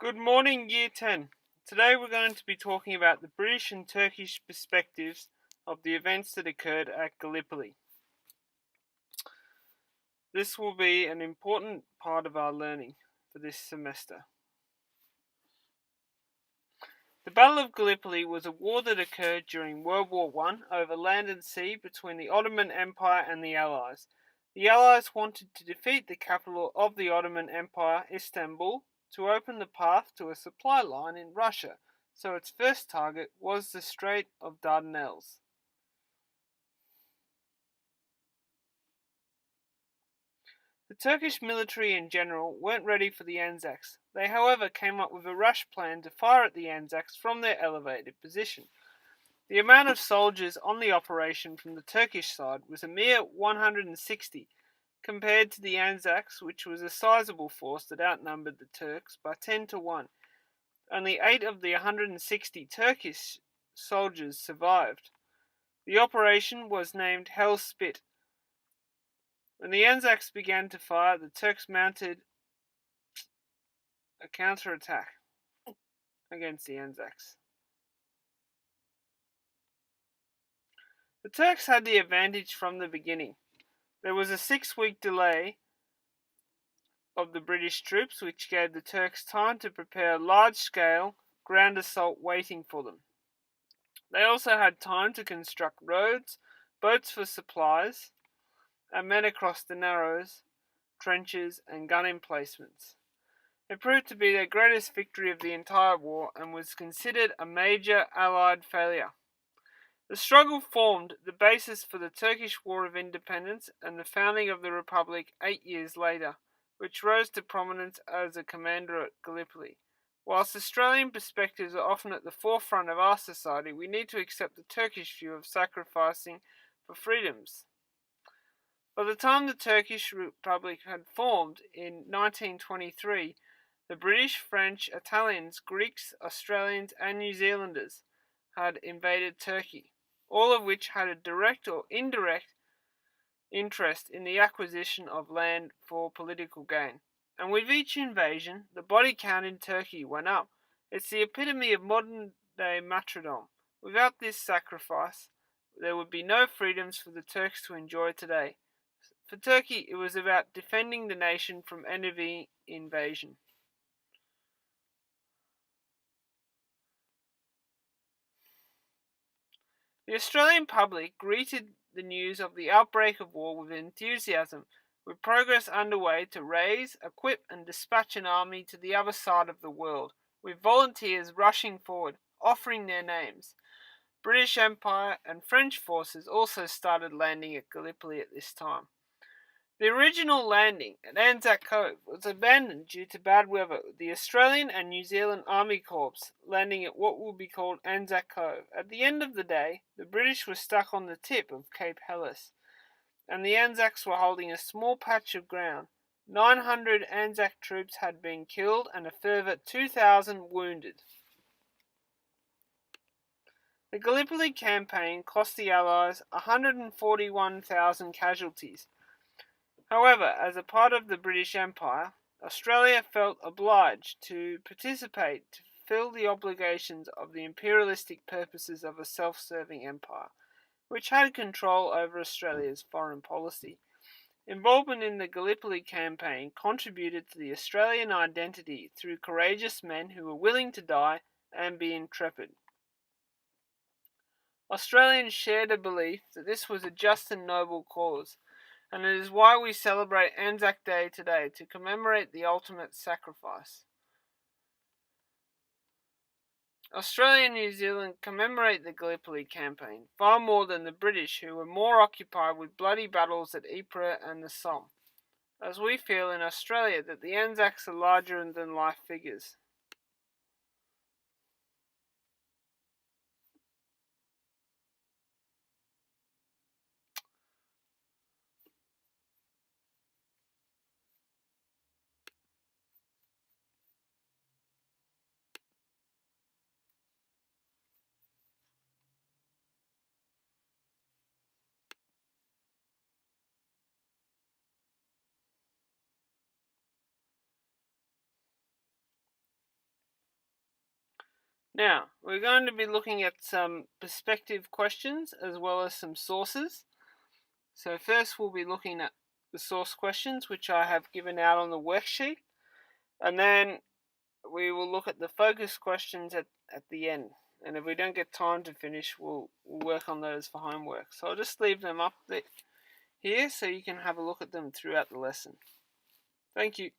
Good morning, Year 10. Today we're going to be talking about the British and Turkish perspectives of the events that occurred at Gallipoli. This will be an important part of our learning for this semester. The Battle of Gallipoli was a war that occurred during World War I over land and sea between the Ottoman Empire and the Allies. The Allies wanted to defeat the capital of the Ottoman Empire, Istanbul, to open the path to a supply line in Russia, so its first target was the Strait of Dardanelles. The Turkish military in general weren't ready for the Anzacs. They, however, came up with a rash plan to fire at the Anzacs from their elevated position. The amount of soldiers on the operation from the Turkish side was a mere 160, compared to the Anzacs, which was a sizable force that outnumbered the Turks by 10 to 1. Only 8 of the 160 Turkish soldiers survived. The operation was named Hell's Spit. When the Anzacs began to fire, the Turks mounted a counterattack against the Anzacs. The Turks had the advantage from the beginning. There was a 6-week delay of the British troops, which gave the Turks time to prepare a large-scale ground assault waiting for them. They also had time to construct roads, boats for supplies, and men across the narrows, trenches, and gun emplacements. It proved to be their greatest victory of the entire war and was considered a major Allied failure. The struggle formed the basis for the Turkish War of Independence and the founding of the Republic 8 years later, which rose to prominence as a commander at Gallipoli. Whilst Australian perspectives are often at the forefront of our society, we need to accept the Turkish view of sacrificing for freedoms. By the time the Turkish Republic had formed in 1923, the British, French, Italians, Greeks, Australians, and New Zealanders had invaded Turkey, all of which had a direct or indirect interest in the acquisition of land for political gain. And with each invasion, the body count in Turkey went up. It's the epitome of modern-day martyrdom. Without this sacrifice, there would be no freedoms for the Turks to enjoy today. For Turkey, it was about defending the nation from enemy invasion. The Australian public greeted the news of the outbreak of war with enthusiasm, with progress underway to raise, equip, and dispatch an army to the other side of the world, with volunteers rushing forward, offering their names. British Empire and French forces also started landing at Gallipoli at this time. The original landing at Anzac Cove was abandoned due to bad weather, with the Australian and New Zealand Army Corps landing at what will be called Anzac Cove. At the end of the day, the British were stuck on the tip of Cape Helles, and the Anzacs were holding a small patch of ground. 900 Anzac troops had been killed and a further 2,000 wounded. The Gallipoli campaign cost the Allies 141,000 casualties. However, as a part of the British Empire, Australia felt obliged to participate to fulfill the obligations of the imperialistic purposes of a self-serving empire, which had control over Australia's foreign policy. Involvement in the Gallipoli campaign contributed to the Australian identity through courageous men who were willing to die and be intrepid. Australians shared a belief that this was a just and noble cause, and it is why we celebrate Anzac Day today, to commemorate the ultimate sacrifice. Australia and New Zealand commemorate the Gallipoli campaign far more than the British, who were more occupied with bloody battles at Ypres and the Somme, as we feel in Australia that the Anzacs are larger-than-life figures. Now, we're going to be looking at some perspective questions as well as some sources. So first we'll be looking at the source questions, which I have given out on the worksheet, and then we will look at the focus questions at the end. And if we don't get time to finish, we'll work on those for homework. So I'll just leave them up here so you can have a look at them throughout the lesson. Thank you.